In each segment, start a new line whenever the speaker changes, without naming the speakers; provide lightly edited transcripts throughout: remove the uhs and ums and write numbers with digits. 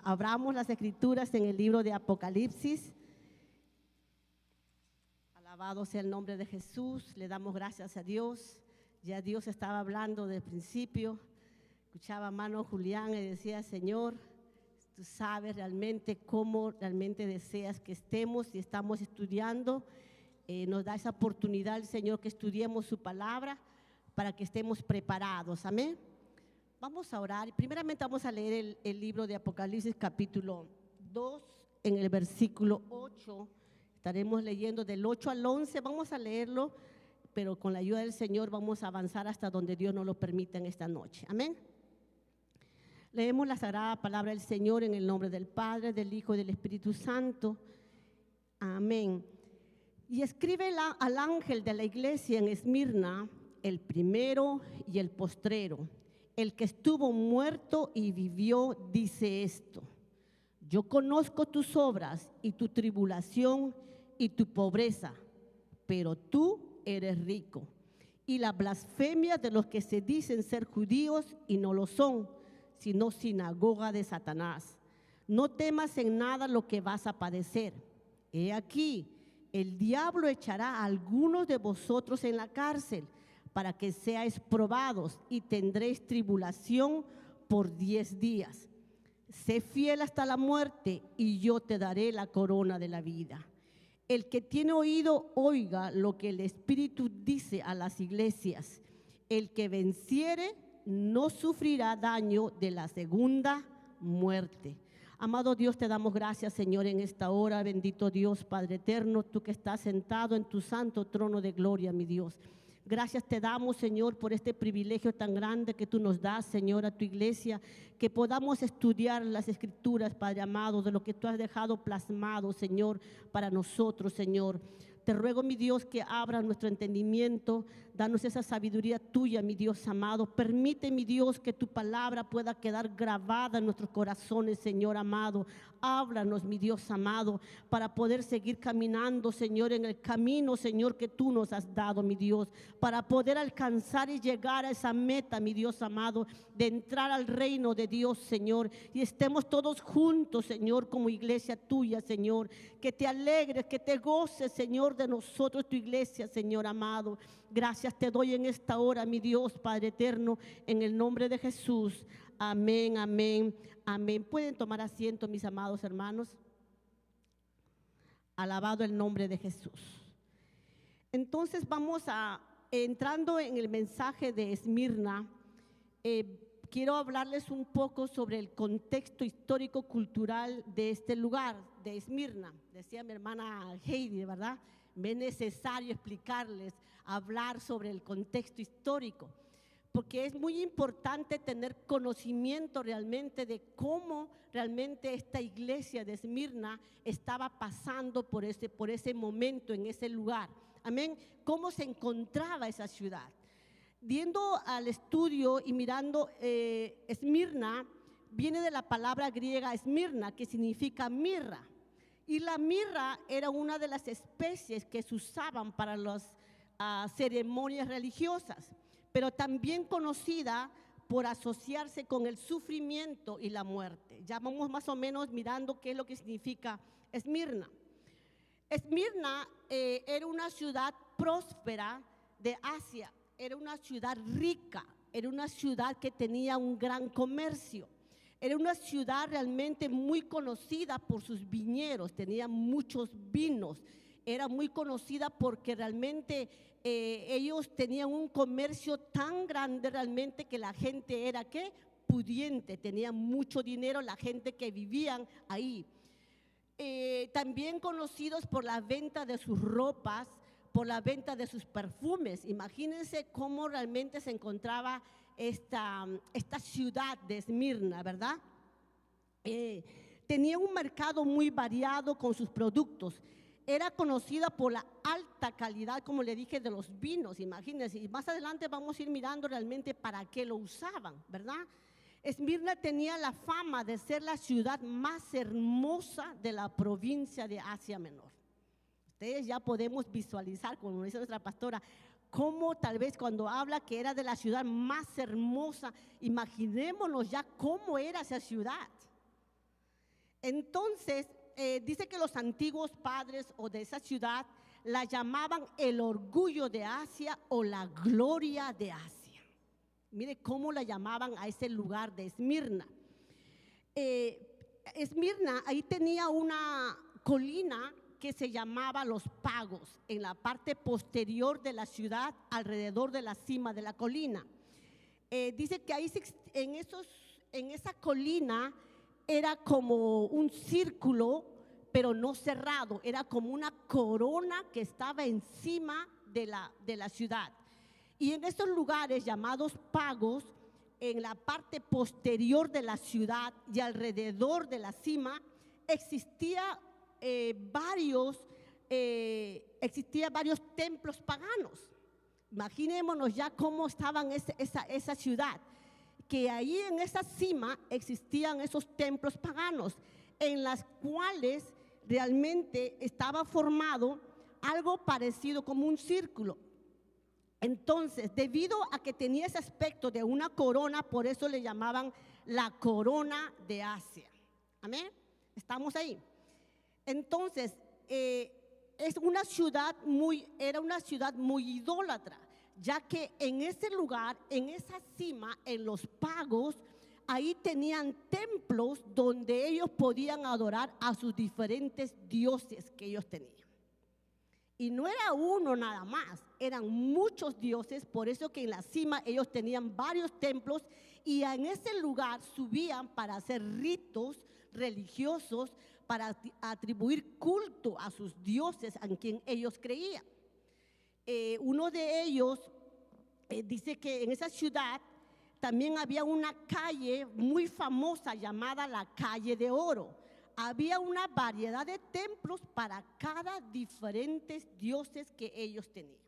Abramos las escrituras en el libro de Apocalipsis. Alabado sea el nombre de Jesús. Le damos gracias a Dios. Ya Dios estaba hablando del principio. Escuchaba a hermano Julián y decía: Señor, tú sabes realmente cómo realmente deseas que estemos y estamos estudiando. Nos da esa oportunidad el Señor que estudiemos su palabra para que estemos preparados. Amén. Vamos a orar. Primeramente vamos a leer el libro de Apocalipsis capítulo 2 en el versículo 8. Estaremos leyendo del 8 al 11. Vamos a leerlo, pero con la ayuda del Señor vamos a avanzar hasta donde Dios nos lo permita en esta noche. Amén. Leemos la sagrada palabra del Señor en el nombre del Padre, del Hijo y del Espíritu Santo. Amén. Y escribe al ángel de la iglesia en Esmirna, el primero y el postrero, el que estuvo muerto y vivió, dice esto: yo conozco tus obras y tu tribulación y tu pobreza, pero tú eres rico, y la blasfemia de los que se dicen ser judíos y no lo son, sino sinagoga de Satanás. No temas en nada lo que vas a padecer. He aquí, el diablo echará a algunos de vosotros en la cárcel, para que seáis probados, y tendréis tribulación por 10 días. Sé fiel hasta la muerte, y yo te daré la corona de la vida. El que tiene oído, oiga lo que el Espíritu dice a las iglesias. El que venciere no sufrirá daño de la segunda muerte. Amado Dios, te damos gracias, Señor, en esta hora. Bendito Dios, Padre eterno, tú que estás sentado en tu santo trono de gloria, mi Dios. Gracias te damos, Señor, por este privilegio tan grande que tú nos das, Señor, a tu iglesia, que podamos estudiar las escrituras, Padre amado, de lo que tú has dejado plasmado, Señor, para nosotros, Señor. Te ruego, mi Dios, que abra nuestro entendimiento, danos esa sabiduría tuya, mi Dios amado. Permite, mi Dios, que tu palabra pueda quedar grabada en nuestros corazones, Señor amado. Háblanos, mi Dios amado, para poder seguir caminando, Señor, en el camino, Señor, que tú nos has dado, mi Dios, para poder alcanzar y llegar a esa meta, mi Dios amado, de entrar al reino de Dios, Señor, y estemos todos juntos, Señor, como iglesia tuya, Señor. Que te alegres, que te goces, Señor, de nosotros, tu iglesia, Señor amado. Gracias te doy en esta hora, mi Dios, Padre eterno, en el nombre de Jesús. Amén, amén, amén. Pueden tomar asiento, mis amados hermanos. Alabado el nombre de Jesús. Entonces vamos entrando en el mensaje de Esmirna. Quiero hablarles un poco sobre el contexto histórico-cultural de este lugar, de Esmirna. Decía mi hermana Heidi, ¿verdad? Me es necesario explicarles, hablar sobre el contexto histórico, porque es muy importante tener conocimiento realmente de cómo realmente esta iglesia de Esmirna estaba pasando por ese momento, en ese lugar. Amén. ¿Cómo se encontraba esa ciudad? Viendo al estudio y mirando, Esmirna viene de la palabra griega esmirna, que significa mirra. Y la mirra era una de las especies que se usaban para las ceremonias religiosas, pero también conocida por asociarse con el sufrimiento y la muerte. Ya vamos más o menos mirando qué es lo que significa Esmirna. Esmirna era una ciudad próspera de Asia. Era una ciudad rica, era una ciudad que tenía un gran comercio, era una ciudad realmente muy conocida por sus viñeros, tenía muchos vinos, era muy conocida porque realmente ellos tenían un comercio tan grande realmente que la gente era ¿qué? Pudiente, tenía mucho dinero la gente que vivían ahí. También conocidos por la venta de sus ropas, por la venta de sus perfumes. Imagínense cómo realmente se encontraba esta ciudad de Esmirna, ¿verdad? Tenía un mercado muy variado con sus productos. Era conocida por la alta calidad, como le dije, de los vinos, imagínense. Y más adelante vamos a ir mirando realmente para qué lo usaban, ¿verdad? Esmirna tenía la fama de ser la ciudad más hermosa de la provincia de Asia Menor. Ustedes ya podemos visualizar, como dice nuestra pastora, cómo tal vez cuando habla que era de la ciudad más hermosa, imaginémonos ya cómo era esa ciudad. Entonces, dice que los antiguos padres o de esa ciudad la llamaban el orgullo de Asia o la gloria de Asia. Mire cómo la llamaban a ese lugar de Esmirna. Esmirna, ahí tenía una colina que se llamaba Los Pagos, en la parte posterior de la ciudad, alrededor de la cima de la colina. Dice que ahí en esa colina era como un círculo, pero no cerrado, era como una corona que estaba encima de la ciudad. Y en esos lugares llamados Pagos, en la parte posterior de la ciudad y alrededor de la cima, existían varios templos paganos. Imaginémonos ya cómo estaban esa ciudad, que ahí en esa cima existían esos templos paganos, en las cuales realmente estaba formado algo parecido como un círculo. Entonces, debido a que tenía ese aspecto de una corona, por eso le llamaban la corona de Asia. ¿Amén? ¿Estamos ahí? Entonces, era una ciudad muy idólatra, ya que en ese lugar, en esa cima, en Los Pagos, ahí tenían templos donde ellos podían adorar a sus diferentes dioses que ellos tenían. Y no era uno nada más, eran muchos dioses, por eso que en la cima ellos tenían varios templos y en ese lugar subían para hacer ritos religiosos, para atribuir culto a sus dioses en quien ellos creían. Uno de ellos dice que en esa ciudad también había una calle muy famosa llamada la Calle de Oro. Había una variedad de templos para cada diferentes dioses que ellos tenían.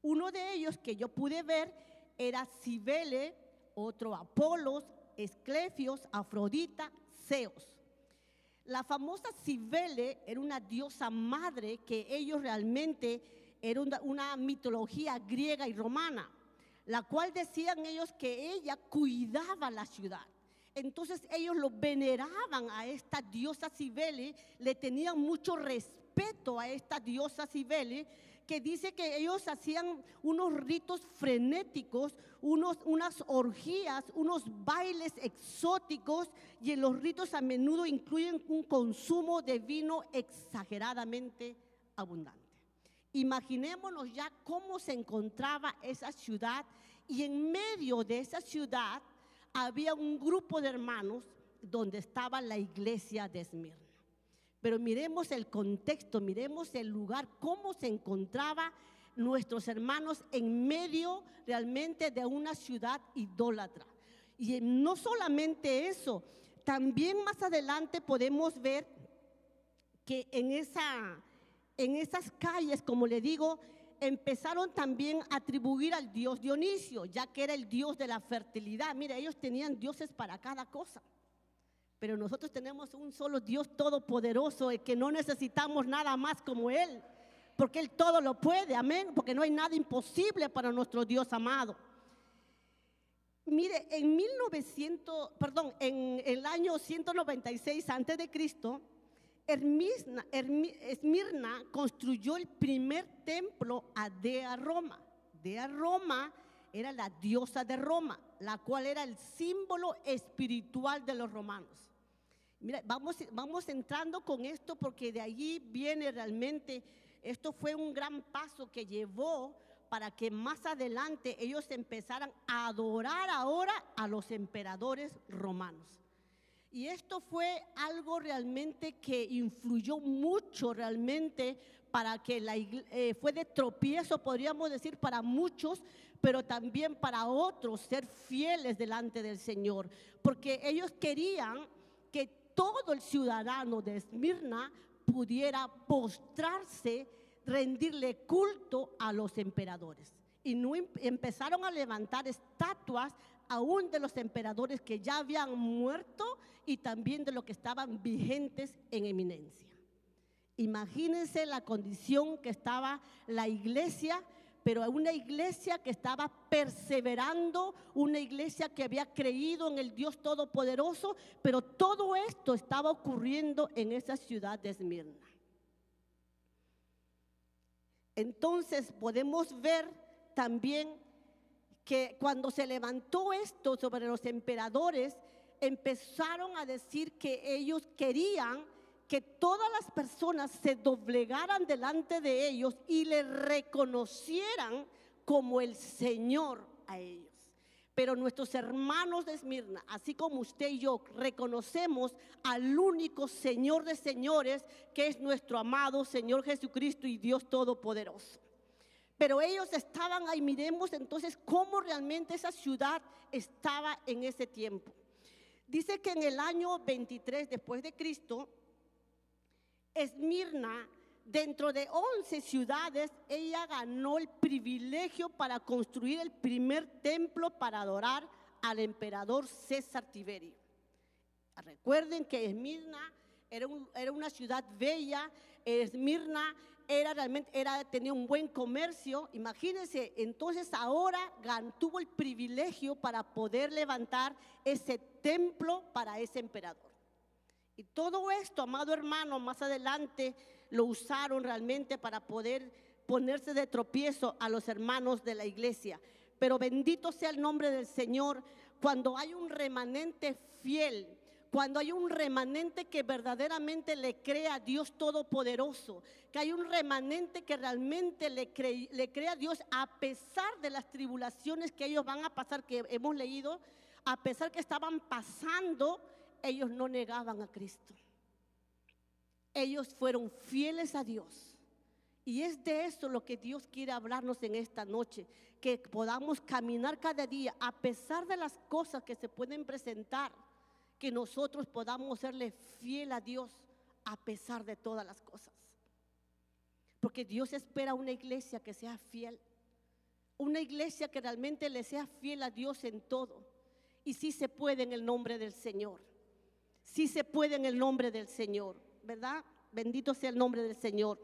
Uno de ellos que yo pude ver era Cibele, otro Apolos, Esclefios, Afrodita, Zeus. La famosa Cibele era una diosa madre que ellos realmente era una mitología griega y romana, la cual decían ellos que ella cuidaba la ciudad. Entonces ellos lo veneraban a esta diosa Cibele, le tenían mucho respeto a esta diosa Cibele, que dice que ellos hacían unos ritos frenéticos, unas orgías, unos bailes exóticos, y en los ritos a menudo incluyen un consumo de vino exageradamente abundante. Imaginémonos ya cómo se encontraba esa ciudad, y en medio de esa ciudad había un grupo de hermanos donde estaba la iglesia de Esmirna. Pero miremos el contexto, miremos el lugar, cómo se encontraba nuestros hermanos en medio realmente de una ciudad idólatra. Y no solamente eso, también más adelante podemos ver que en esas calles, como le digo, empezaron también a atribuir al dios Dionisio, ya que era el dios de la fertilidad. Mira, ellos tenían dioses para cada cosa, pero nosotros tenemos un solo Dios todopoderoso, el que no necesitamos nada más como Él, porque Él todo lo puede, amén, porque no hay nada imposible para nuestro Dios amado. Mire, en el año 196 antes de Cristo, Esmirna construyó el primer templo a Dea Roma. Dea Roma era la diosa de Roma, la cual era el símbolo espiritual de los romanos. Mira, vamos entrando con esto porque de allí viene realmente, esto fue un gran paso que llevó para que más adelante ellos empezaran a adorar ahora a los emperadores romanos. Y esto fue algo realmente que influyó mucho realmente para que fue de tropiezo, podríamos decir, para muchos, pero también para otros ser fieles delante del Señor, porque ellos querían que todo el ciudadano de Esmirna pudiera postrarse, rendirle culto a los emperadores. Y no empezaron a levantar estatuas aún de los emperadores que ya habían muerto y también de los que estaban vigentes en eminencia. Imagínense la condición que estaba la iglesia, pero a una iglesia que estaba perseverando, una iglesia que había creído en el Dios Todopoderoso, pero todo esto estaba ocurriendo en esa ciudad de Esmirna. Entonces podemos ver también que cuando se levantó esto sobre los emperadores, empezaron a decir que ellos querían que todas las personas se doblegaran delante de ellos y le reconocieran como el Señor a ellos. Pero nuestros hermanos de Esmirna, así como usted y yo, reconocemos al único Señor de señores, que es nuestro amado Señor Jesucristo y Dios Todopoderoso. Pero ellos estaban ahí. Miremos entonces cómo realmente esa ciudad estaba en ese tiempo. Dice que en el año 23 después de Cristo, Esmirna, dentro de 11 ciudades, ella ganó el privilegio para construir el primer templo para adorar al emperador César Tiberio. Recuerden que Esmirna era una ciudad bella. Esmirna tenía un buen comercio. Imagínense, entonces ahora tuvo el privilegio para poder levantar ese templo para ese emperador. Y todo esto, amado hermano, más adelante lo usaron realmente para poder ponerse de tropiezo a los hermanos de la iglesia. Pero bendito sea el nombre del Señor. Cuando hay un remanente fiel, cuando hay un remanente que verdaderamente le cree a Dios Todopoderoso, que hay un remanente que realmente le cree a Dios a pesar de las tribulaciones que ellos van a pasar, que hemos leído, a pesar que estaban pasando, ellos no negaban a Cristo. Ellos fueron fieles a Dios. Y es de eso lo que Dios quiere hablarnos en esta noche, que podamos caminar cada día a pesar de las cosas que se pueden presentar, que nosotros podamos serle fiel a Dios a pesar de todas las cosas. Porque Dios espera una iglesia que sea fiel, una iglesia que realmente le sea fiel a Dios en todo. Y sí se puede en el nombre del Señor. Sí se puede en el nombre del Señor, ¿verdad? Bendito sea el nombre del Señor.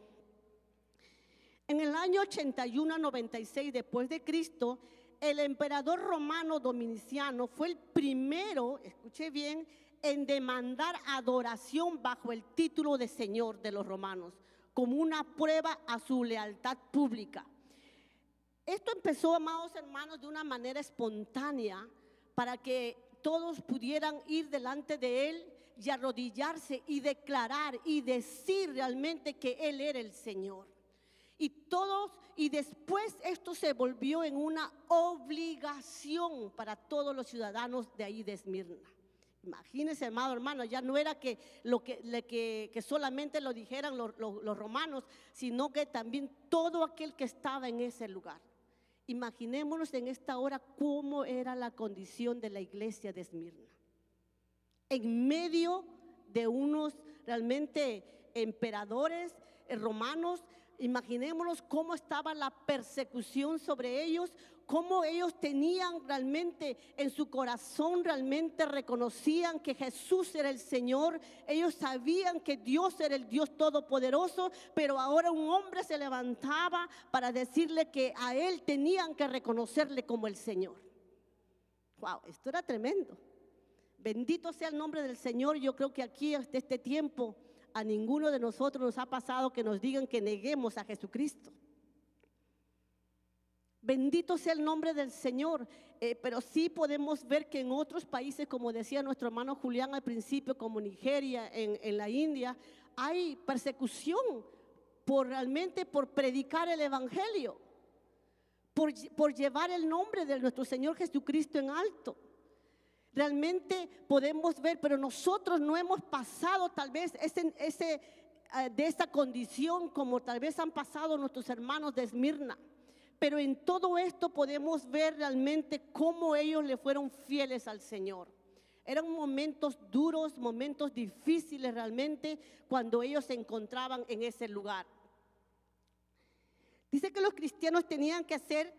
En el año 81 a 96 después de Cristo, el emperador romano Dominiciano fue el primero, escuche bien, en demandar adoración bajo el título de Señor de los romanos, como una prueba a su lealtad pública. Esto empezó, amados hermanos, de una manera espontánea, para que todos pudieran ir delante de él y arrodillarse y declarar y decir realmente que él era el Señor. Y después esto se volvió en una obligación para todos los ciudadanos de ahí de Esmirna. Imagínense, amado hermano, ya no era que solamente lo dijeran los romanos, sino que también todo aquel que estaba en ese lugar. Imaginémonos en esta hora cómo era la condición de la iglesia de Esmirna. En medio de unos realmente emperadores romanos, imaginémonos cómo estaba la persecución sobre ellos, cómo ellos tenían realmente en su corazón, realmente reconocían que Jesús era el Señor. Ellos sabían que Dios era el Dios Todopoderoso, pero ahora un hombre se levantaba para decirle que a él tenían que reconocerle como el Señor. Wow, esto era tremendo. Bendito sea el nombre del Señor. Yo creo que aquí hasta este tiempo a ninguno de nosotros nos ha pasado que nos digan que neguemos a Jesucristo. Bendito sea el nombre del Señor. Pero sí podemos ver que en otros países, como decía nuestro hermano Julián al principio, como Nigeria, en la India, hay persecución realmente por predicar el evangelio, por llevar el nombre de nuestro Señor Jesucristo en alto. Realmente podemos ver, pero nosotros no hemos pasado tal vez de esa condición como tal vez han pasado nuestros hermanos de Esmirna. Pero en todo esto podemos ver realmente cómo ellos le fueron fieles al Señor. Eran momentos duros, momentos difíciles realmente cuando ellos se encontraban en ese lugar. Dice que los cristianos tenían que hacer,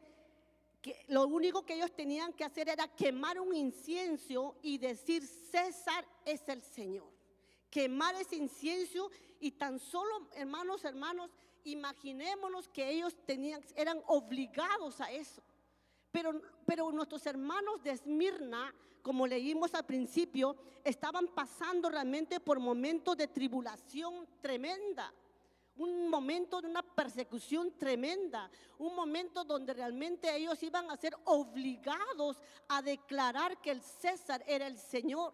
que lo único que ellos tenían que hacer era quemar un incienso y decir: César es el Señor. Quemar ese incienso, y tan solo, hermanos, Imaginémonos que ellos eran obligados a eso. Pero nuestros hermanos de Esmirna, como leímos al principio, estaban pasando realmente por momentos de tribulación tremenda. Un momento de una persecución tremenda, un momento donde realmente ellos iban a ser obligados a declarar que el César era el Señor.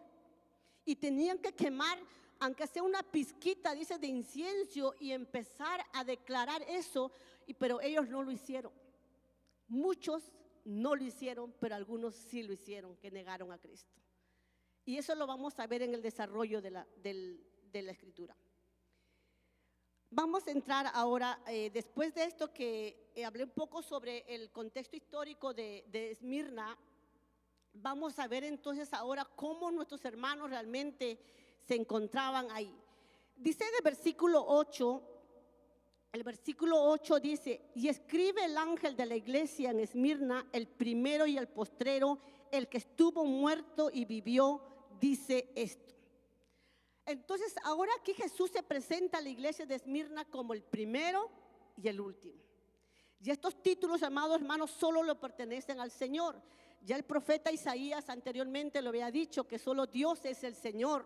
Y tenían que quemar, aunque sea una pizquita, dice, de incienso, y empezar a declarar eso, pero ellos no lo hicieron. Muchos no lo hicieron, pero algunos sí lo hicieron, que negaron a Cristo. Y eso lo vamos a ver en el desarrollo de la Escritura. Vamos a entrar ahora, después de esto que hablé un poco sobre el contexto histórico de Esmirna, vamos a ver entonces ahora cómo nuestros hermanos realmente se encontraban ahí. Dice en el versículo 8 dice: y escribe el ángel de la iglesia en Esmirna, el primero y el postrero, el que estuvo muerto y vivió, dice esto. Entonces ahora aquí Jesús se presenta a la iglesia de Esmirna como el primero y el último. Y estos títulos, amados hermanos, solo le pertenecen al Señor. Ya el profeta Isaías anteriormente lo había dicho, que solo Dios es el Señor,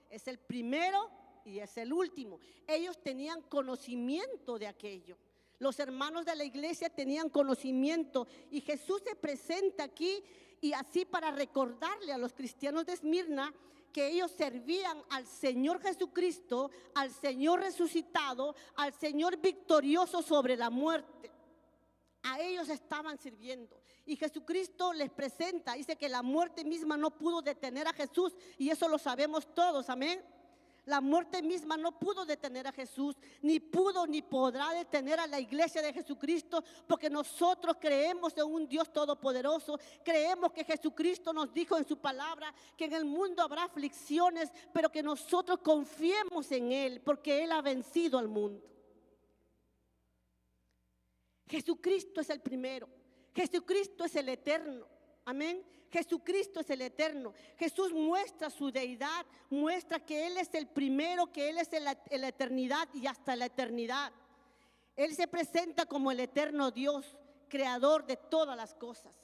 es el primero y es el último. Ellos tenían conocimiento de aquello. Los hermanos de la iglesia tenían conocimiento, y Jesús se presenta aquí, y así para recordarle a los cristianos de Esmirna que ellos servían al Señor Jesucristo, al Señor resucitado, al Señor victorioso sobre la muerte. A ellos estaban sirviendo, y Jesucristo les presenta, dice que la muerte misma no pudo detener a Jesús, y eso lo sabemos todos, amén. La muerte misma no pudo detener a Jesús, ni pudo ni podrá detener a la iglesia de Jesucristo, porque nosotros creemos en un Dios todopoderoso. Creemos que Jesucristo nos dijo en su palabra que en el mundo habrá aflicciones, pero que nosotros confiemos en Él, porque Él ha vencido al mundo. Jesucristo es el primero, Jesucristo es el eterno. Amén. Jesucristo es el eterno. Jesús muestra su deidad, muestra que Él es el primero, que Él es la eternidad y hasta la eternidad. Él se presenta como el eterno Dios, creador de todas las cosas.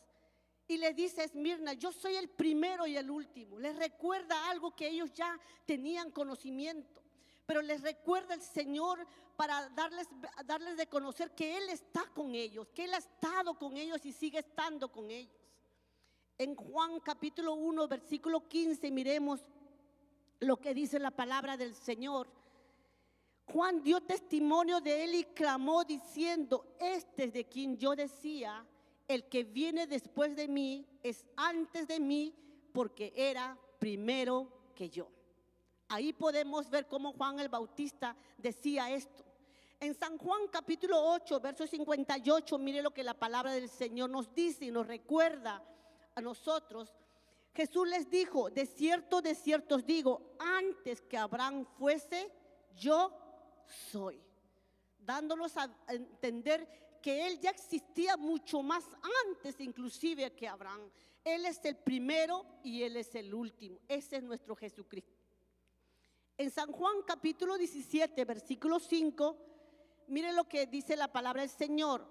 Y le dice a Esmirna: yo soy el primero y el último. Les recuerda algo que ellos ya tenían conocimiento, pero les recuerda el Señor para darles de conocer que Él está con ellos, que Él ha estado con ellos y sigue estando con ellos. En Juan capítulo 1, versículo 15, miremos lo que dice la palabra del Señor. Juan dio testimonio de Él y clamó diciendo: este es de quien yo decía, el que viene después de mí es antes de mí, porque era primero que yo. Ahí podemos ver cómo Juan el Bautista decía esto. En San Juan capítulo 8, verso 58, mire lo que la palabra del Señor nos dice y nos recuerda a nosotros. Jesús les dijo: de cierto os digo, antes que Abraham fuese, yo soy. Dándonos a entender que Él ya existía mucho más antes inclusive que Abraham. Él es el primero y Él es el último. Ese es nuestro Jesucristo. En San Juan capítulo 17, versículo 5, mire lo que dice la palabra del Señor.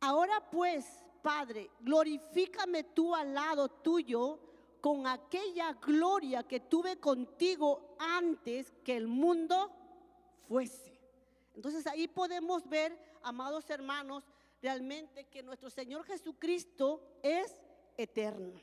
Ahora pues, Padre, glorifícame tú al lado tuyo con aquella gloria que tuve contigo antes que el mundo fuese. Entonces ahí podemos ver, amados hermanos, realmente que nuestro Señor Jesucristo es eterno.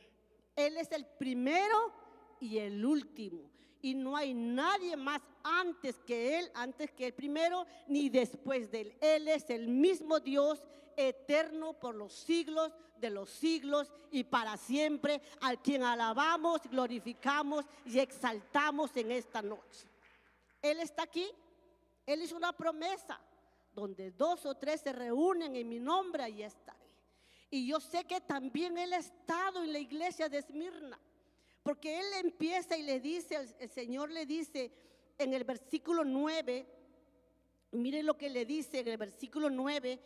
Él es el primero y el último. Y no hay nadie más antes que Él, antes que el primero, ni después de Él. Él es el mismo Dios eterno por los siglos de los siglos y para siempre, al quien alabamos, glorificamos y exaltamos en esta noche. Él está aquí. Él hizo una promesa: donde 2 o 3 se reúnen en mi nombre, ahí estaré. Y yo sé que también Él ha estado en la iglesia de Esmirna, porque Él empieza y le dice, el Señor le dice en el versículo 9, mire lo que le dice en el versículo 9: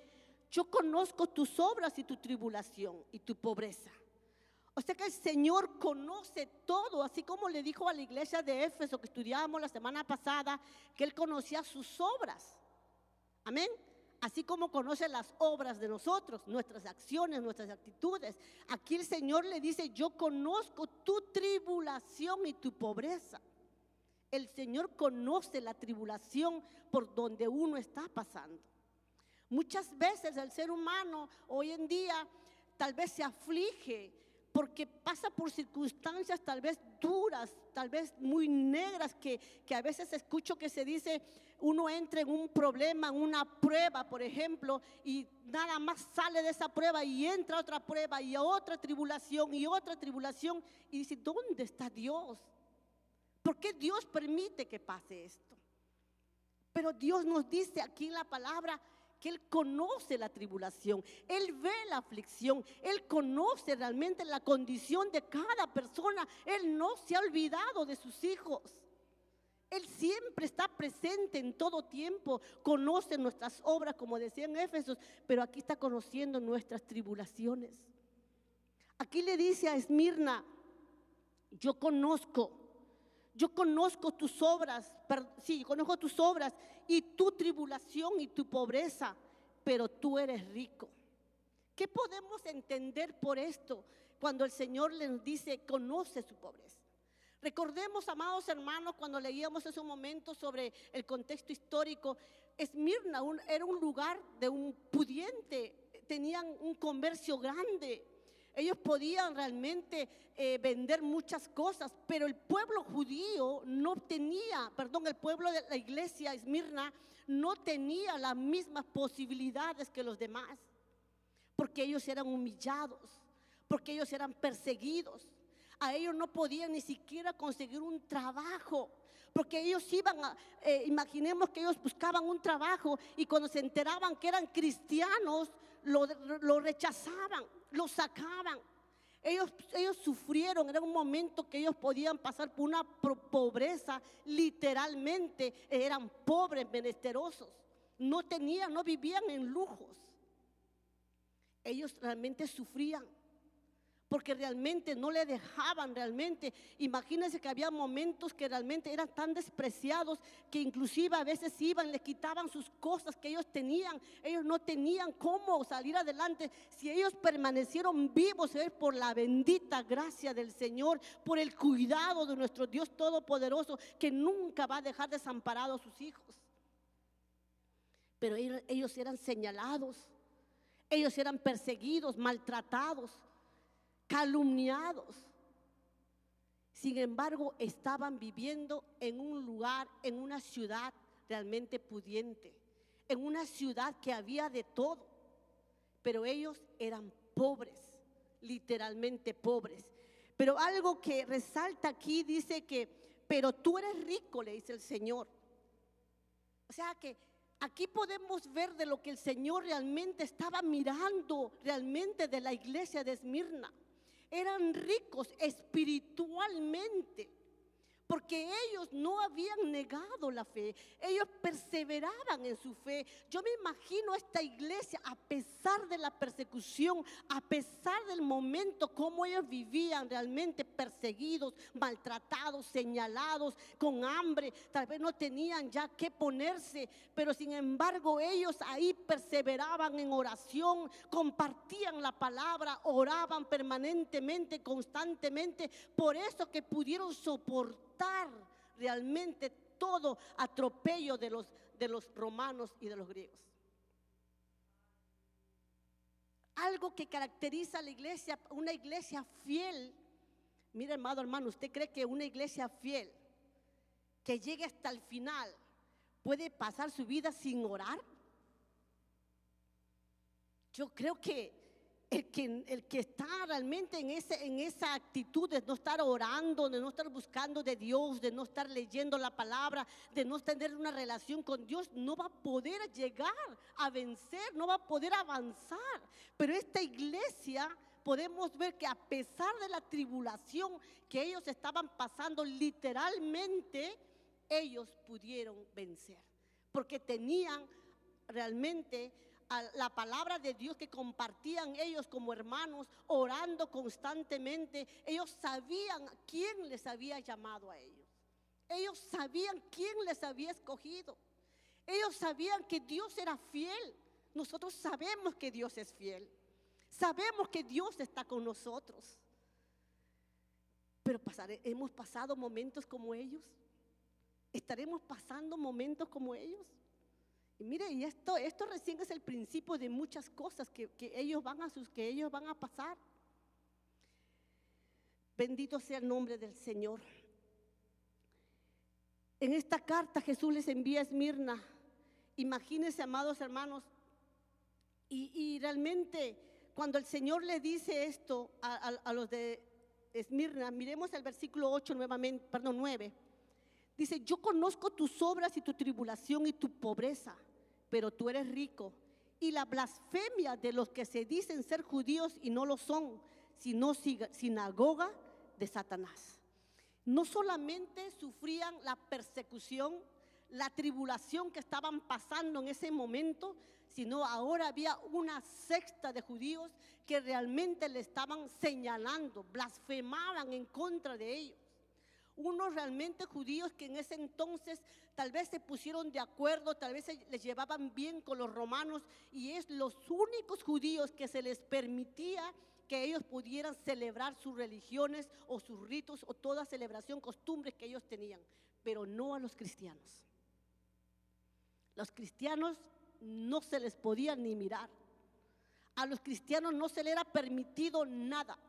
yo conozco tus obras y tu tribulación y tu pobreza. O sea que el Señor conoce todo, así como le dijo a la iglesia de Éfeso que estudiábamos la semana pasada, que Él conocía sus obras. Amén. Así como conoce las obras de nosotros, nuestras acciones, nuestras actitudes. Aquí el Señor le dice: yo conozco tu tribulación y tu pobreza. El Señor conoce la tribulación por donde uno está pasando. Muchas veces el ser humano hoy en día tal vez se aflige porque pasa por circunstancias tal vez duras, tal vez muy negras, que a veces escucho que se dice: uno entra en un problema, en una prueba, por ejemplo, y nada más sale de esa prueba y entra a otra prueba y a otra tribulación y otra tribulación, y dice: ¿dónde está Dios? ¿Por qué Dios permite que pase esto? Pero Dios nos dice aquí en la palabra que Él conoce la tribulación, Él ve la aflicción, Él conoce realmente la condición de cada persona. Él no se ha olvidado de sus hijos. Él siempre está presente en todo tiempo, conoce nuestras obras, como decía en Éfesos, pero aquí está conociendo nuestras tribulaciones. Aquí le dice a Esmirna: yo conozco tus obras, conozco tus obras y tu tribulación y tu pobreza, pero tú eres rico. ¿Qué podemos entender por esto cuando el Señor les dice: conoce su pobreza? Recordemos, amados hermanos, cuando leíamos esos momentos sobre el contexto histórico, Esmirna era un lugar de un pudiente, tenían un comercio grande. Ellos podían realmente vender muchas cosas, pero el pueblo judío no tenía, el pueblo de la iglesia Esmirna no tenía las mismas posibilidades que los demás, porque ellos eran humillados, porque ellos eran perseguidos. A ellos no podían ni siquiera conseguir un trabajo, porque ellos imaginemos que ellos buscaban un trabajo y cuando se enteraban que eran cristianos, lo rechazaban, lo sacaban. Ellos sufrieron, era un momento que ellos podían pasar por una pobreza, literalmente eran pobres, menesterosos, no vivían en lujos. Ellos realmente sufrían, porque realmente no le dejaban realmente. Imagínense que había momentos que realmente eran tan despreciados que inclusive a veces les quitaban sus cosas que ellos tenían. Ellos no tenían cómo salir adelante. Si ellos permanecieron vivos es por la bendita gracia del Señor, por el cuidado de nuestro Dios Todopoderoso, que nunca va a dejar desamparados a sus hijos. Pero ellos eran señalados, ellos eran perseguidos, maltratados, calumniados. Sin embargo, estaban viviendo en un lugar, en una ciudad realmente pudiente, en una ciudad que había de todo, pero ellos eran pobres, literalmente pobres. Pero algo que resalta aquí dice que: pero tú eres rico, le dice el Señor. O sea que aquí podemos ver de lo que el Señor realmente estaba mirando realmente de la iglesia de Esmirna. Eran ricos espiritualmente, porque ellos no habían negado la fe, ellos perseveraban en su fe. Yo me imagino a esta iglesia, a pesar de la persecución, a pesar del momento, cómo ellos vivían realmente perseguidos, maltratados, señalados, con hambre, tal vez no tenían ya qué ponerse, pero sin embargo ellos ahí perseveraban en oración, compartían la palabra, oraban permanentemente, constantemente. Por eso que pudieron soportar realmente todo atropello de los romanos y de los griegos. Algo que caracteriza a la iglesia, una iglesia fiel. Mire, amado hermano, ¿usted cree que una iglesia fiel que llegue hasta el final puede pasar su vida sin orar? Yo creo que el que está realmente en esa actitud de no estar orando, de no estar buscando de Dios, de no estar leyendo la palabra, de no tener una relación con Dios, no va a poder llegar a vencer, no va a poder avanzar. Pero esta iglesia, podemos ver que a pesar de la tribulación que ellos estaban pasando, literalmente ellos pudieron vencer, porque tenían realmente a la palabra de Dios que compartían ellos como hermanos, orando constantemente. Ellos sabían quién les había llamado a ellos, ellos sabían quién les había escogido. Ellos sabían que Dios era fiel. Nosotros sabemos que Dios es fiel. Sabemos que Dios está con nosotros. Pero ¿hemos pasado momentos como ellos? ¿Estaremos pasando momentos como ellos? Y mire, y esto recién es el principio de muchas cosas que ellos van a pasar. Bendito sea el nombre del Señor. En esta carta Jesús les envía a Esmirna. Imagínense, amados hermanos, y realmente cuando el Señor le dice esto a los de Esmirna, miremos el versículo 9. Dice: yo conozco tus obras y tu tribulación y tu pobreza, pero tú eres rico, y la blasfemia de los que se dicen ser judíos y no lo son, sino sinagoga de Satanás. No solamente sufrían la persecución, la tribulación que estaban pasando en ese momento, sino ahora había una secta de judíos que realmente le estaban señalando, blasfemaban en contra de ellos. Unos realmente judíos que en ese entonces tal vez se pusieron de acuerdo, tal vez les llevaban bien con los romanos, y es los únicos judíos que se les permitía que ellos pudieran celebrar sus religiones o sus ritos o toda celebración, costumbres que ellos tenían, pero no a los cristianos. Los cristianos no se les podía ni mirar. A los cristianos no se les era permitido nada.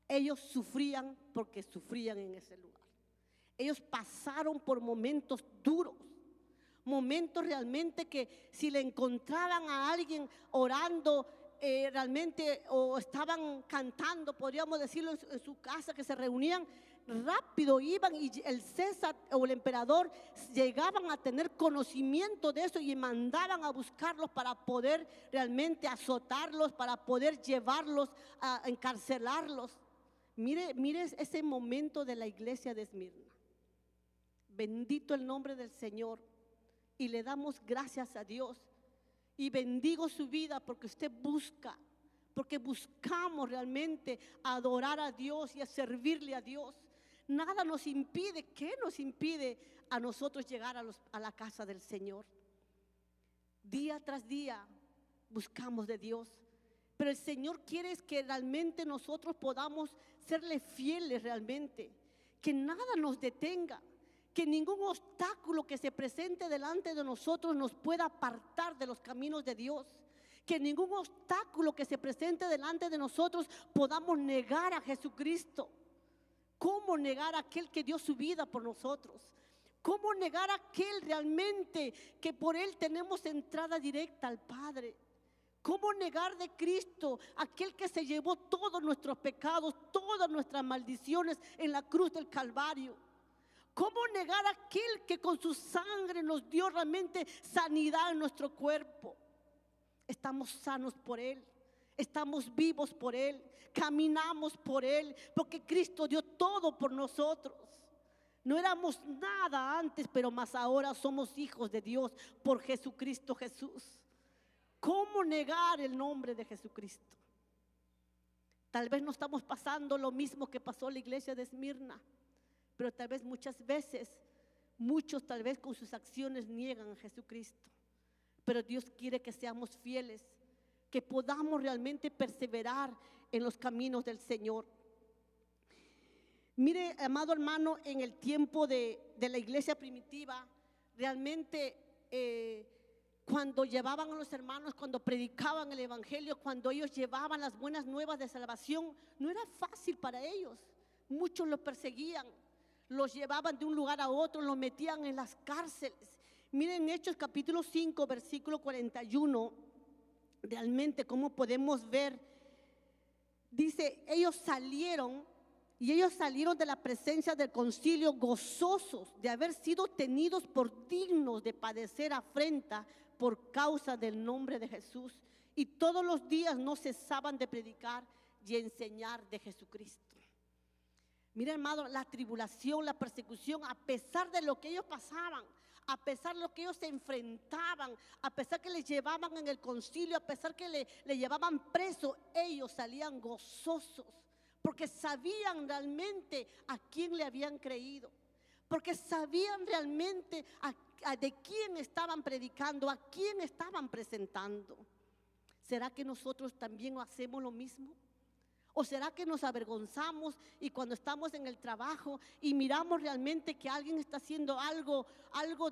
Ellos sufrían porque sufrían en ese lugar. Ellos pasaron por momentos duros, momentos realmente que si le encontraban a alguien orando realmente, o estaban cantando, podríamos decirlo, en su casa, que se reunían, rápido iban, y el César o el emperador llegaban a tener conocimiento de eso y mandaban a buscarlos para poder realmente azotarlos, para poder llevarlos a encarcelarlos. Mire ese momento de la iglesia de Esmirna. Bendito el nombre del Señor, y le damos gracias a Dios. Y bendigo su vida porque usted busca, porque buscamos realmente adorar a Dios y a servirle a Dios. Nada nos impide. ¿Qué nos impide a nosotros llegar a la casa del Señor? Día tras día buscamos de Dios, pero el Señor quiere que realmente nosotros podamos serle fieles realmente, que nada nos detenga, que ningún obstáculo que se presente delante de nosotros nos pueda apartar de los caminos de Dios, que ningún obstáculo que se presente delante de nosotros podamos negar a Jesucristo. ¿Cómo negar a aquel que dio su vida por nosotros? ¿Cómo negar a aquel realmente que por él tenemos entrada directa al Padre? ¿Cómo negar de Cristo, aquel que se llevó todos nuestros pecados, todas nuestras maldiciones en la cruz del Calvario? ¿Cómo negar a aquel que con su sangre nos dio realmente sanidad en nuestro cuerpo? Estamos sanos por Él, estamos vivos por Él, caminamos por Él, porque Cristo dio todo por nosotros. No éramos nada antes, pero más ahora somos hijos de Dios por Jesucristo Jesús. ¿Cómo negar el nombre de Jesucristo? Tal vez no estamos pasando lo mismo que pasó la iglesia de Esmirna, pero tal vez muchas veces, muchos tal vez con sus acciones niegan a Jesucristo. Pero Dios quiere que seamos fieles, que podamos realmente perseverar en los caminos del Señor. Mire, amado hermano, en el tiempo de la iglesia primitiva, realmente cuando llevaban a los hermanos, cuando predicaban el evangelio, cuando ellos llevaban las buenas nuevas de salvación, no era fácil para ellos. Muchos los perseguían, los llevaban de un lugar a otro, los metían en las cárceles. Miren Hechos capítulo 5, versículo 41, realmente cómo podemos ver. Dice, ellos salieron de la presencia del concilio gozosos de haber sido tenidos por dignos de padecer afrenta por causa del nombre de Jesús. Y todos los días no cesaban de predicar y enseñar de Jesucristo. Mira, hermano, la tribulación, la persecución, a pesar de lo que ellos pasaban, a pesar de lo que ellos se enfrentaban, a pesar que les llevaban en el concilio, a pesar que le llevaban preso, ellos salían gozosos, porque sabían realmente a quién le habían creído. porque sabían realmente de quién estaban predicando, a quién estaban presentando. ¿Será que nosotros también hacemos lo mismo? ¿O será que nos avergonzamos y cuando estamos en el trabajo y miramos realmente que alguien está haciendo algo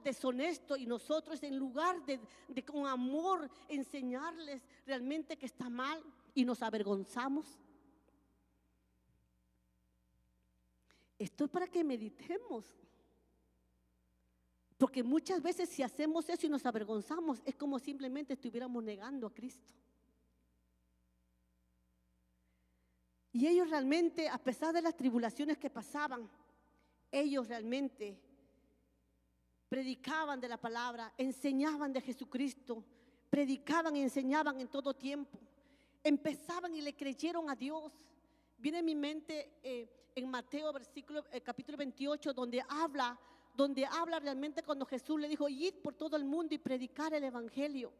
deshonesto y nosotros en lugar de con amor enseñarles realmente que está mal y nos avergonzamos? Esto es para que meditemos. Porque muchas veces si hacemos eso y nos avergonzamos, es como simplemente estuviéramos negando a Cristo. Y ellos realmente, a pesar de las tribulaciones que pasaban, ellos realmente predicaban de la palabra, enseñaban de Jesucristo, predicaban y enseñaban en todo tiempo. Empezaban y le creyeron a Dios. Viene a mi mente en Mateo capítulo 28, donde habla realmente cuando Jesús le dijo: id por todo el mundo y predicar el evangelio,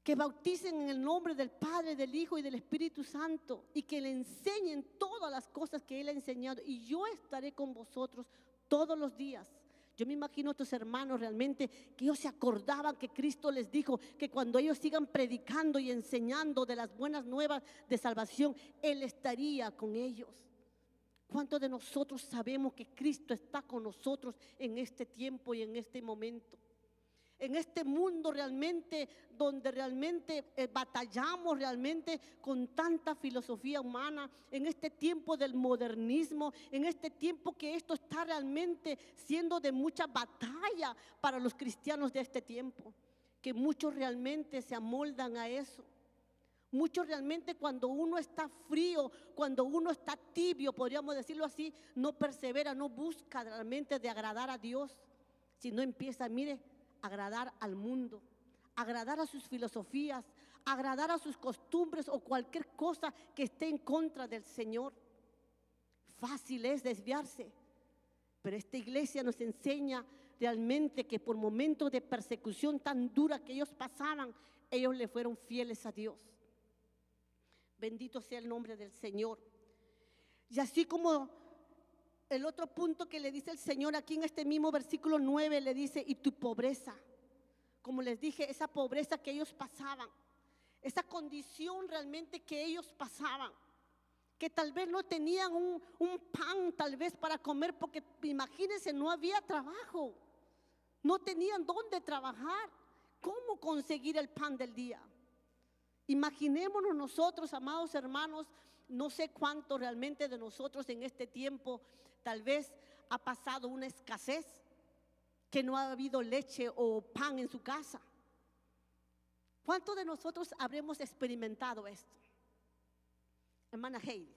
que bauticen en el nombre del Padre, del Hijo y del Espíritu Santo, y que le enseñen todas las cosas que Él ha enseñado, y yo estaré con vosotros todos los días. Yo me imagino a tus hermanos realmente que ellos se acordaban que Cristo les dijo que cuando ellos sigan predicando y enseñando de las buenas nuevas de salvación, Él estaría con ellos. ¿Cuántos de nosotros sabemos que Cristo está con nosotros en este tiempo y en este momento? En este mundo realmente, donde realmente batallamos realmente con tanta filosofía humana, en este tiempo del modernismo, en este tiempo que esto está realmente siendo de mucha batalla para los cristianos de este tiempo, que muchos realmente se amoldan a eso. Muchos realmente cuando uno está frío, cuando uno está tibio, podríamos decirlo así, no persevera, no busca realmente de agradar a Dios, sino empieza, mire, agradar al mundo, agradar a sus filosofías, agradar a sus costumbres o cualquier cosa que esté en contra del Señor. Fácil es desviarse, pero esta iglesia nos enseña realmente que por momentos de persecución tan dura que ellos pasaban, ellos le fueron fieles a Dios. Bendito sea el nombre del Señor. Y así como el otro punto que le dice el Señor aquí en este mismo versículo 9, le dice: y tu pobreza, como les dije, esa pobreza que ellos pasaban, esa condición realmente que ellos pasaban, que tal vez no tenían un pan tal vez para comer, porque imagínense, no había trabajo, no tenían dónde trabajar, cómo conseguir el pan del día. Imaginémonos nosotros, amados hermanos, no sé cuánto realmente de nosotros en este tiempo tal vez ha pasado una escasez, que no ha habido leche o pan en su casa. ¿Cuántos de nosotros habremos experimentado esto? Hermana Heidi.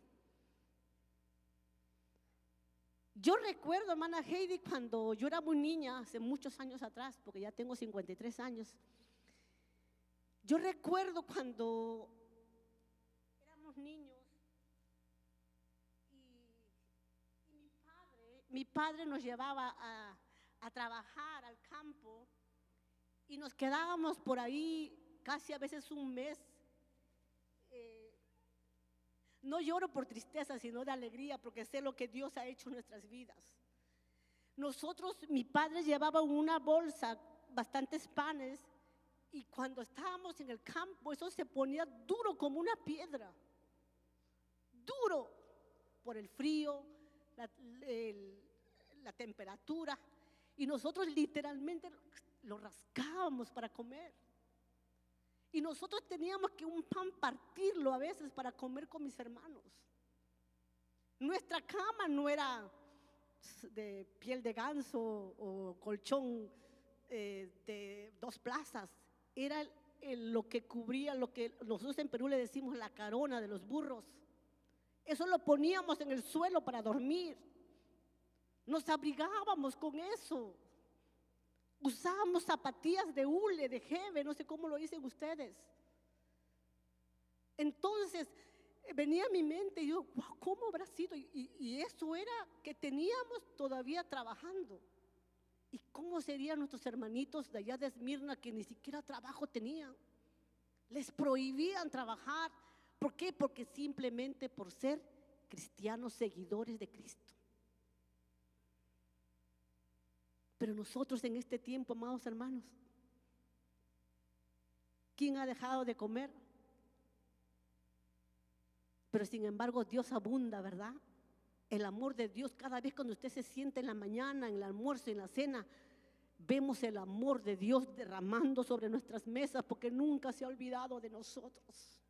Yo recuerdo, hermana Heidi, cuando yo era muy niña, hace muchos años atrás, porque ya tengo 53 años. Yo recuerdo cuando éramos niños y mi padre nos llevaba a trabajar al campo y nos quedábamos por ahí casi a veces un mes. No lloro por tristeza, sino de alegría, porque sé lo que Dios ha hecho en nuestras vidas. Mi padre llevaba una bolsa, bastantes panes, y cuando estábamos en el campo, eso se ponía duro como una piedra, duro por el frío, la temperatura, y nosotros literalmente lo rascábamos para comer. Y nosotros teníamos que un pan partirlo a veces para comer con mis hermanos. Nuestra cama no era de piel de ganso o colchón de 2 plazas. Era lo que cubría, lo que nosotros en Perú le decimos la carona de los burros. Eso lo poníamos en el suelo para dormir. Nos abrigábamos con eso. Usábamos zapatillas de hule, de jeve, no sé cómo lo dicen ustedes. Entonces venía a mi mente y yo, wow, ¿cómo habrá sido? Y eso era que teníamos todavía trabajando. ¿Y cómo serían nuestros hermanitos de allá de Esmirna que ni siquiera trabajo tenían? Les prohibían trabajar. ¿Por qué? Porque simplemente por ser cristianos seguidores de Cristo. Pero nosotros en este tiempo, amados hermanos, ¿quién ha dejado de comer? Pero sin embargo Dios abunda, ¿verdad? El amor de Dios, cada vez cuando usted se siente en la mañana, en el almuerzo, en la cena, vemos el amor de Dios derramando sobre nuestras mesas, porque nunca se ha olvidado de nosotros.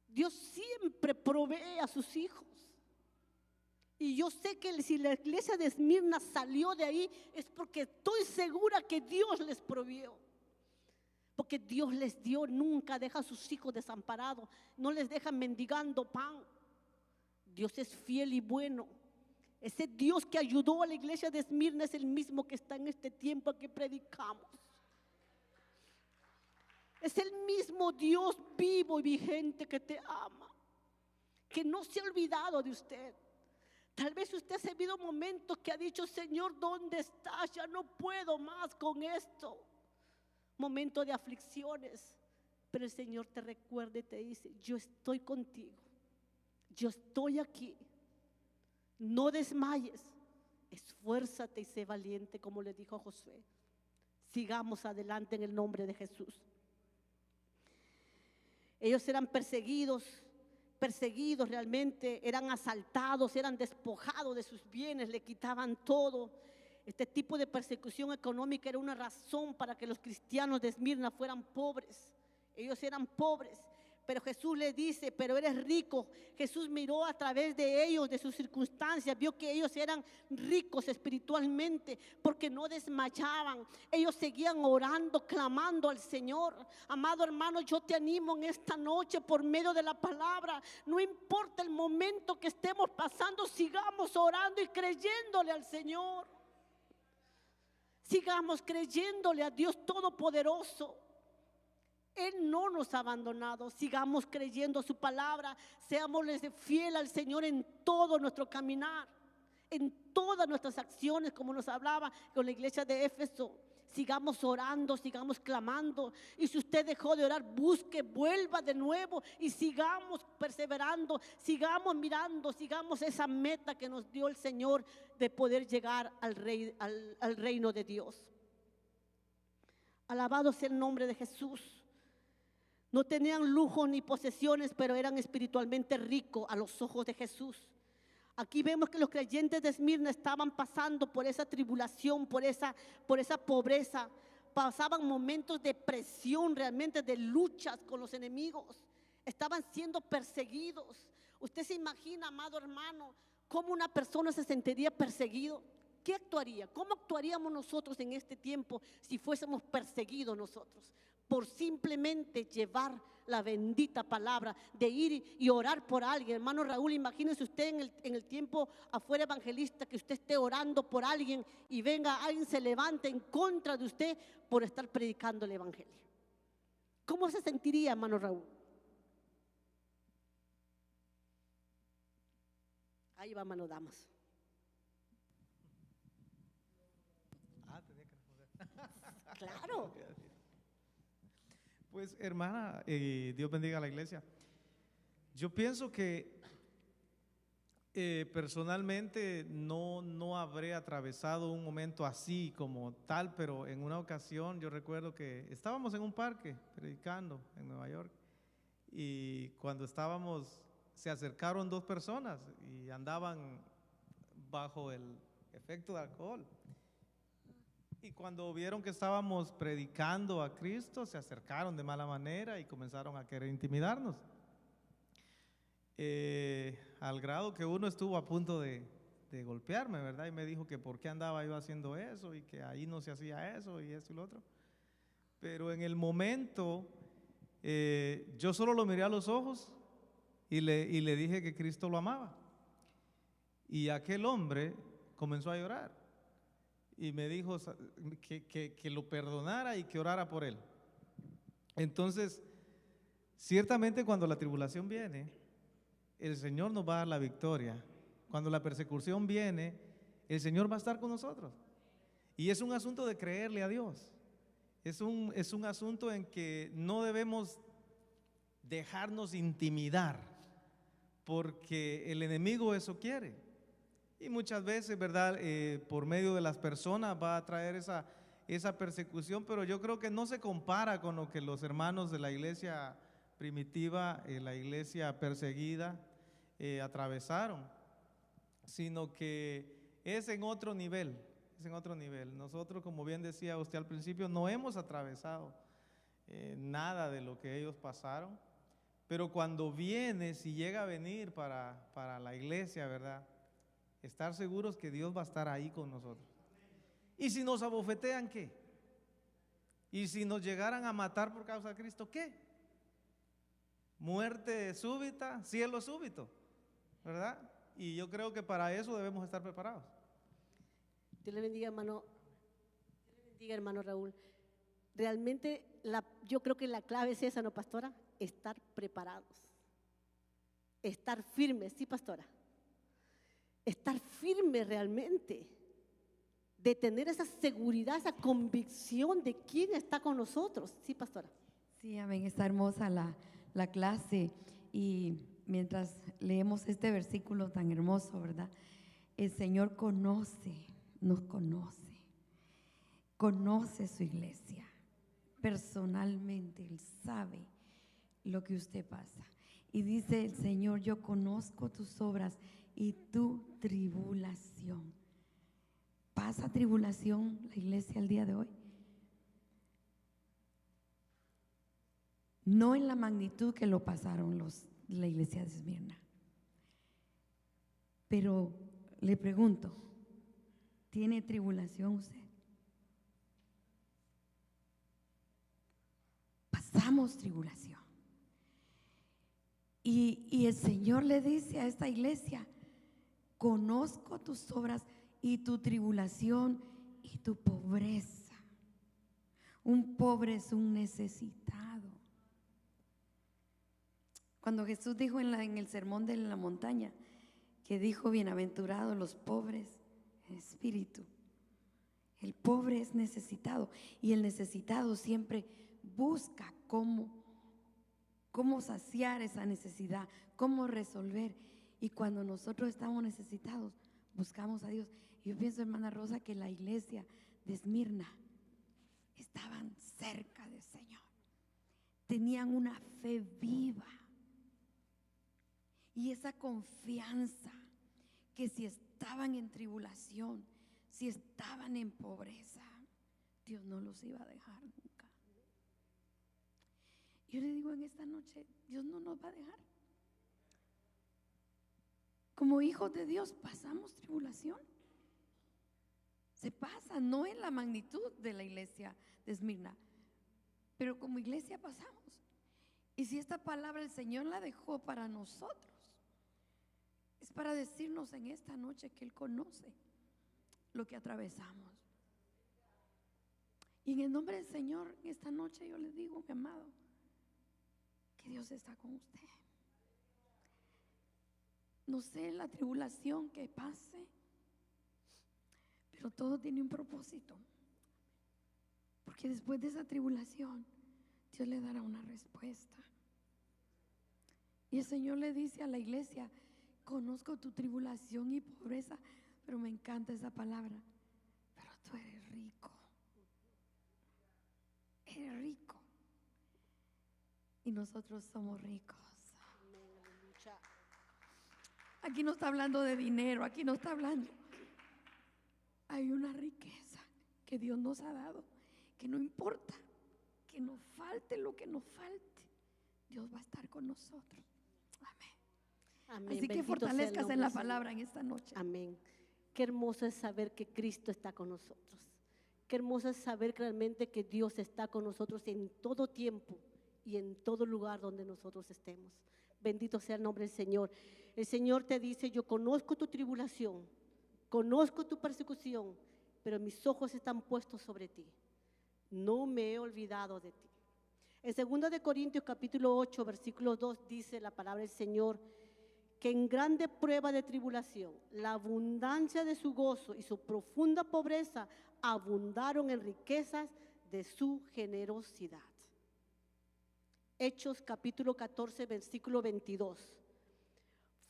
Dios siempre provee a sus hijos. Y yo sé que si la iglesia de Esmirna salió de ahí, es porque estoy segura que Dios les proveyó. Porque Dios les dio, nunca deja a sus hijos desamparados, no les deja mendigando pan. Dios es fiel y bueno. Ese Dios que ayudó a la iglesia de Esmirna es el mismo que está en este tiempo que predicamos. Es el mismo Dios vivo y vigente que te ama, que no se ha olvidado de usted. Tal vez usted ha vivido momentos que ha dicho: Señor, ¿dónde estás? Ya no puedo más con esto. Momentos de aflicciones. Pero el Señor te recuerda y te dice: yo estoy contigo. Yo estoy aquí. No desmayes. Esfuérzate y sé valiente, como le dijo a Josué. Sigamos adelante en el nombre de Jesús. Ellos eran perseguidos realmente, eran asaltados, eran despojados de sus bienes, le quitaban todo. Este tipo de persecución económica era una razón para que los cristianos de Esmirna fueran pobres. Ellos eran pobres, pero Jesús les dice: pero eres rico. Jesús miró a través de ellos, de sus circunstancias, vio que ellos eran ricos espiritualmente, porque no desmayaban. Ellos seguían orando, clamando al Señor. Amado hermano, yo te animo en esta noche por medio de la palabra. No importa el momento que estemos pasando, sigamos orando y creyéndole al Señor. Sigamos creyéndole a Dios Todopoderoso. Él no nos ha abandonado. Sigamos creyendo su palabra. Seámosles fiel al Señor en todo nuestro caminar, en todas nuestras acciones, como nos hablaba con la iglesia de Éfeso. Sigamos orando, sigamos clamando. Y si usted dejó de orar, busque, vuelva de nuevo y sigamos perseverando, sigamos mirando, sigamos esa meta que nos dio el Señor de poder llegar al reino de Dios. Alabado sea el nombre de Jesús. No tenían lujo ni posesiones, pero eran espiritualmente ricos a los ojos de Jesús. Aquí vemos que los creyentes de Esmirna estaban pasando por esa tribulación, por esa pobreza. Pasaban momentos de presión, realmente de luchas con los enemigos. Estaban siendo perseguidos. Usted se imagina, amado hermano, cómo una persona se sentiría perseguido. ¿Qué actuaría? ¿Cómo actuaríamos nosotros en este tiempo si fuésemos perseguidos nosotros? Por simplemente llevar la bendita palabra, de ir y orar por alguien. Hermano Raúl, imagínese usted en el tiempo afuera evangelista, que usted esté orando por alguien y venga alguien, se levante en contra de usted por estar predicando el evangelio. ¿Cómo se sentiría, hermano Raúl? Ahí va, hermano Damas.
Tenía que responder.
Claro.
Pues hermana, Dios bendiga a la iglesia. Yo pienso que personalmente no habré atravesado un momento así como tal, pero en una ocasión yo recuerdo que estábamos en un parque predicando en Nueva York, y cuando estábamos se acercaron dos personas y andaban bajo el efecto de alcohol. Y cuando vieron que estábamos predicando a Cristo, se acercaron de mala manera y comenzaron a querer intimidarnos. Al grado que uno estuvo a punto de golpearme, ¿verdad? Y me dijo que por qué andaba yo haciendo eso y que ahí no se hacía eso y esto y lo otro. Pero en el momento, yo solo lo miré a los ojos y le dije que Cristo lo amaba. Y aquel hombre comenzó a llorar. Y me dijo que lo perdonara y que orara por él. Entonces, ciertamente cuando la tribulación viene, el Señor nos va a dar la victoria. Cuando la persecución viene, el Señor va a estar con nosotros. Y es un asunto de creerle a Dios. Es un asunto en que no debemos dejarnos intimidar, porque el enemigo eso quiere. Y muchas veces, ¿verdad? Por medio de las personas va a traer esa persecución, pero yo creo que no se compara con lo que los hermanos de la iglesia primitiva, la iglesia perseguida, atravesaron, sino que es en otro nivel, es en otro nivel. Nosotros, como bien decía usted al principio, no hemos atravesado nada de lo que ellos pasaron, pero cuando viene, si llega a venir para la iglesia, ¿verdad? Estar seguros que Dios va a estar ahí con nosotros. Y si nos abofetean, ¿qué? Y si nos llegaran a matar por causa de Cristo, ¿qué? Muerte súbita, cielo súbito, ¿verdad? Y yo creo que para eso debemos estar preparados.
Dios le bendiga, hermano. Dios le bendiga, hermano Raúl. Realmente yo creo que la clave es esa, ¿no, pastora? Estar preparados. Estar firmes, ¿sí, pastora? Estar firme realmente, de tener esa seguridad, esa convicción de quién está con nosotros. Sí, pastora.
Sí, amén, está hermosa la clase, y mientras leemos este versículo tan hermoso, ¿verdad? El Señor nos conoce su iglesia personalmente. Él sabe lo que usted pasa. Y dice el Señor: yo conozco tus obras y tu tribulación. ¿Pasa tribulación la iglesia el día de hoy? No en la magnitud que lo pasaron la iglesia de Esmirna. Pero le pregunto, ¿tiene tribulación usted? Pasamos tribulación. Y el Señor le dice a esta iglesia: conozco tus obras y tu tribulación y tu pobreza. Un pobre es un necesitado. Cuando Jesús dijo en el sermón de la montaña, que dijo: bienaventurados los pobres en espíritu. El pobre es necesitado, y el necesitado siempre busca cómo saciar esa necesidad, cómo resolver. Y cuando nosotros estamos necesitados, buscamos a Dios. Y yo pienso, hermana Rosa, que la iglesia de Esmirna estaban cerca del Señor, tenían una fe viva y esa confianza que si estaban en tribulación, si estaban en pobreza, Dios no los iba a dejar nunca. Yo le digo en esta noche, Dios no nos va a dejar. Como hijos de Dios pasamos tribulación. Se pasa, no en la magnitud de la iglesia de Esmirna, pero como iglesia pasamos. Y si esta palabra el Señor la dejó para nosotros, es para decirnos en esta noche que Él conoce lo que atravesamos. Y en el nombre del Señor, en esta noche yo le digo, mi amado, que Dios está con usted. No sé la tribulación que pase, pero todo tiene un propósito. Porque después de esa tribulación, Dios le dará una respuesta. Y el Señor le dice a la iglesia: conozco tu tribulación y pobreza, pero me encanta esa palabra, pero tú eres rico. Eres rico. Y nosotros somos ricos. Aquí no está hablando de dinero, aquí no está hablando. Hay una riqueza que Dios nos ha dado, que no importa que nos falte lo que nos falte, Dios va a estar con nosotros. Amén.
Amén.
Así que fortalezcas en la palabra en esta noche.
Amén. Qué hermoso es saber que Cristo está con nosotros. Qué hermoso es saber realmente que Dios está con nosotros en todo tiempo y en todo lugar donde nosotros estemos. Bendito sea el nombre del Señor. El Señor te dice: yo conozco tu tribulación, conozco tu persecución, pero mis ojos están puestos sobre ti. No me he olvidado de ti. En 2 de Corintios capítulo 8 versículo 2 dice la palabra del Señor: que en grande prueba de tribulación, la abundancia de su gozo y su profunda pobreza abundaron en riquezas de su generosidad. Hechos capítulo 14 versículo 22.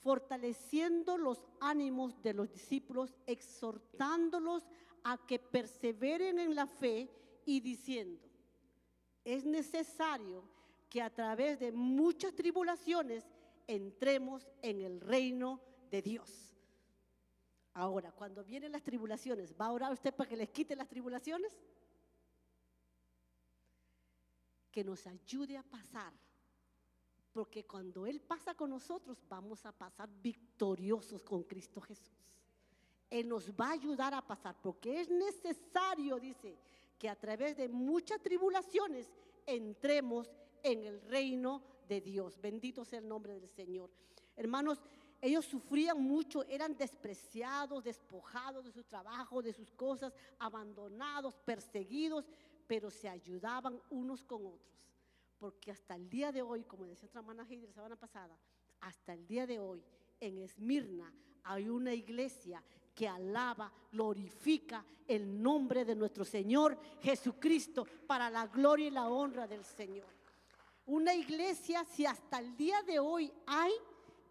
fortaleciendo los ánimos de los discípulos, exhortándolos a que perseveren en la fe y diciendo: es necesario que a través de muchas tribulaciones entremos en el reino de Dios. Ahora, cuando vienen las tribulaciones, ¿va a orar usted para que les quite las tribulaciones? Que nos ayude a pasar, porque cuando Él pasa con nosotros, vamos a pasar victoriosos con Cristo Jesús. Él nos va a ayudar a pasar, porque es necesario, dice, que a través de muchas tribulaciones entremos en el reino de Dios. Bendito sea el nombre del Señor. Hermanos, ellos sufrían mucho, eran despreciados, despojados de su trabajo, de sus cosas, abandonados, perseguidos, pero se ayudaban unos con otros. Porque hasta el día de hoy, como decía otra hermana Heidi la semana pasada, hasta el día de hoy en Esmirna hay una iglesia que alaba, glorifica el nombre de nuestro Señor Jesucristo para la gloria y la honra del Señor. Una iglesia, si hasta el día de hoy hay,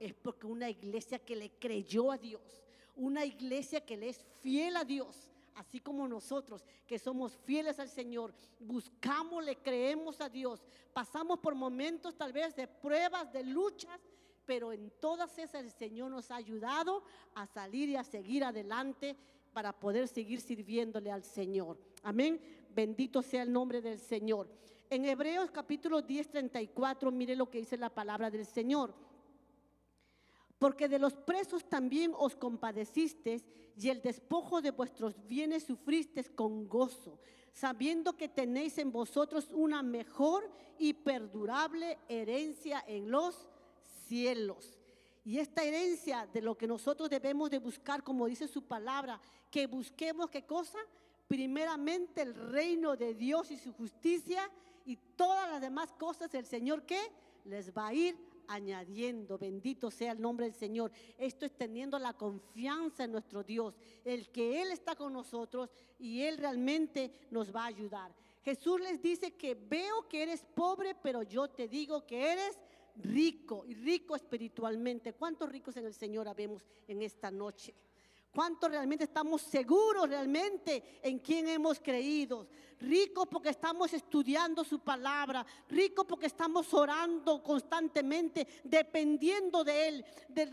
es porque una iglesia que le creyó a Dios, una iglesia que le es fiel a Dios, así como nosotros que somos fieles al Señor, buscamos, le creemos a Dios, pasamos por momentos tal vez de pruebas, de luchas, pero en todas esas el Señor nos ha ayudado a salir y a seguir adelante para poder seguir sirviéndole al Señor. Amén. Bendito sea el nombre del Señor. En Hebreos capítulo 10, 34, mire lo que dice la palabra del Señor. Porque de los presos también os compadecisteis, y el despojo de vuestros bienes sufristeis con gozo, sabiendo que tenéis en vosotros una mejor y perdurable herencia en los cielos. Y esta herencia de lo que nosotros debemos de buscar, como dice su palabra, que busquemos, ¿qué cosa? Primeramente el reino de Dios y su justicia, y todas las demás cosas el Señor, ¿qué? Les va a ir añadiendo. Bendito sea el nombre del Señor. Esto es teniendo la confianza en nuestro Dios, el que Él está con nosotros y Él realmente nos va a ayudar. Jesús les dice que veo que eres pobre, pero yo te digo que eres rico, y rico espiritualmente. ¿Cuántos ricos en el Señor habemos en esta noche? ¿Cuántos realmente estamos seguros realmente en quién hemos creído? Ricos porque estamos estudiando su palabra, ricos porque estamos orando constantemente, dependiendo de Él.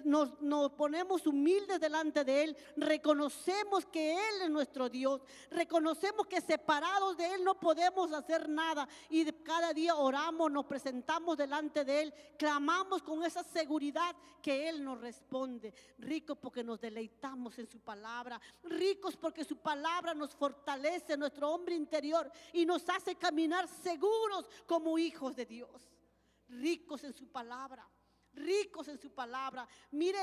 Nos ponemos humildes delante de Él, reconocemos que Él es nuestro Dios, reconocemos que separados de Él no podemos hacer nada, y cada día oramos, nos presentamos delante de Él, clamamos con esa seguridad que Él nos responde. Ricos porque nos deleitamos en su palabra, ricos porque su palabra nos fortalece nuestro hombre interior y nos hace caminar seguros como hijos de Dios. Ricos en su palabra, ricos en su palabra. Mire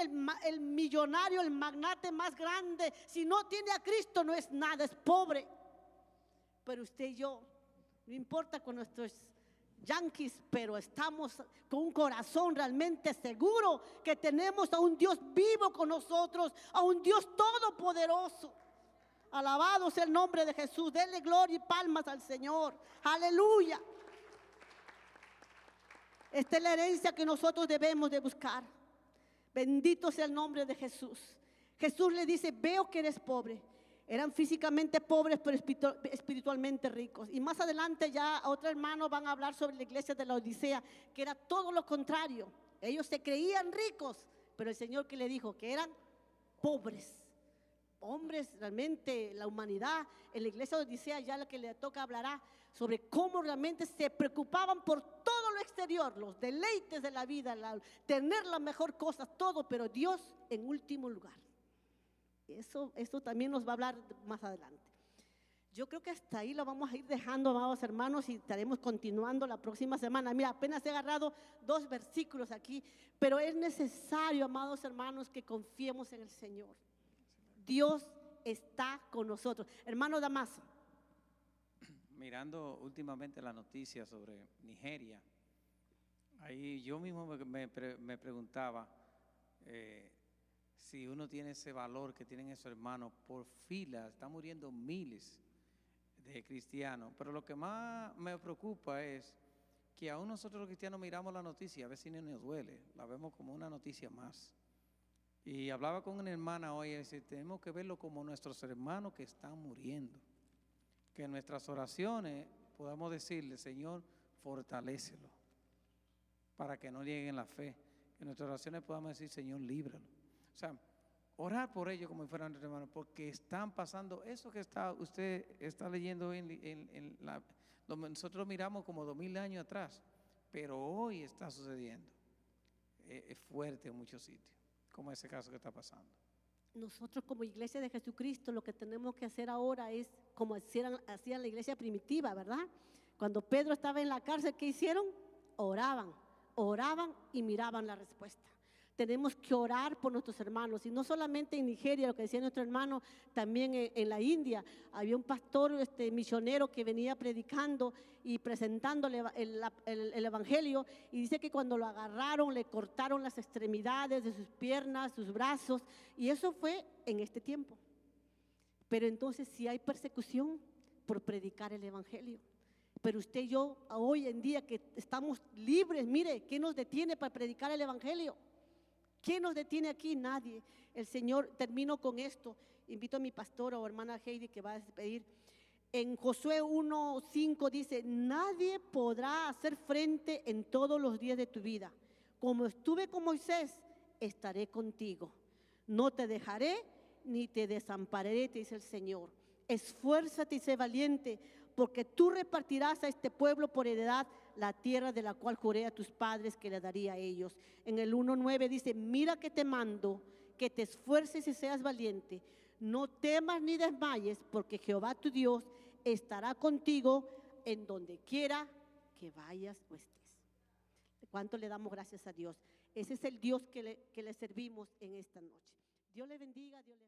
el millonario, el magnate más grande, si no tiene a Cristo no es nada, es pobre. Pero usted y yo, no importa con nuestros yanquis, pero estamos con un corazón realmente seguro que tenemos a un Dios vivo con nosotros, a un Dios todopoderoso. Alabado sea el nombre de Jesús. Denle gloria y palmas al Señor. Aleluya. Esta es la herencia que nosotros debemos de buscar. Bendito sea el nombre de Jesús. Jesús le dice: veo que eres pobre. Eran físicamente pobres, pero espiritualmente ricos. Y más adelante ya otros hermanos van a hablar sobre la iglesia de la Odisea, que era todo lo contrario. Ellos se creían ricos, pero el Señor, que le dijo que eran pobres. Hombres, realmente la humanidad en la iglesia de Odisea, ya la que le toca hablará sobre cómo realmente se preocupaban por todo lo exterior, los deleites de la vida, tener las mejores cosas, todo, pero Dios en último lugar. Eso también nos va a hablar más adelante. Yo creo que hasta ahí lo vamos a ir dejando, amados hermanos, y estaremos continuando la próxima semana. Mira, apenas he agarrado 2 versículos aquí, pero es necesario, amados hermanos, que confiemos en el Señor. Dios está con nosotros. Hermano Damaso.
Mirando últimamente la noticia sobre Nigeria, ahí yo mismo me preguntaba si uno tiene ese valor que tienen esos hermanos. Por fila están muriendo miles de cristianos, pero lo que más me preocupa es que aún nosotros los cristianos miramos la noticia, a veces no nos duele, la vemos como una noticia más. Y hablaba con una hermana hoy y decía, tenemos que verlo como nuestros hermanos que están muriendo. Que en nuestras oraciones podamos decirle, Señor, fortalécelo para que no nieguen la fe. Que en nuestras oraciones podamos decir, Señor, líbralo. O sea, orar por ellos como si fueran nuestros hermanos, porque están pasando eso que usted está leyendo nosotros miramos como 2000 años atrás, pero hoy está sucediendo. Es fuerte en muchos sitios, como ese caso que está pasando.
Nosotros como iglesia de Jesucristo lo que tenemos que hacer ahora es como hacían la iglesia primitiva, ¿verdad? Cuando Pedro estaba en la cárcel, ¿qué hicieron? Oraban y miraban la respuesta. Tenemos que orar por nuestros hermanos, y no solamente en Nigeria, lo que decía nuestro hermano, también en la India. Había un pastor misionero que venía predicando y presentando el evangelio, y dice que cuando lo agarraron le cortaron las extremidades de sus piernas, sus brazos, y eso fue en este tiempo. Pero entonces sí hay persecución por predicar el evangelio. Pero usted y yo hoy en día que estamos libres, mire, ¿qué nos detiene para predicar el evangelio? ¿Quién nos detiene aquí? Nadie. El Señor, termino con esto, invito a mi pastora o hermana Heidi que va a despedir. En Josué 1:5 dice, nadie podrá hacer frente en todos los días de tu vida. Como estuve con Moisés, estaré contigo. No te dejaré ni te desampararé, te dice el Señor. Esfuérzate y sé valiente, porque tú repartirás a este pueblo por heredad la tierra de la cual juré a tus padres que le daría a ellos. En el 1:9 dice, mira que te mando, que te esfuerces y seas valiente. No temas ni desmayes, porque Jehová tu Dios estará contigo en donde quiera que vayas o estés. ¿Cuánto le damos gracias a Dios? Ese es el Dios que le servimos en esta noche. Dios le bendiga, Dios le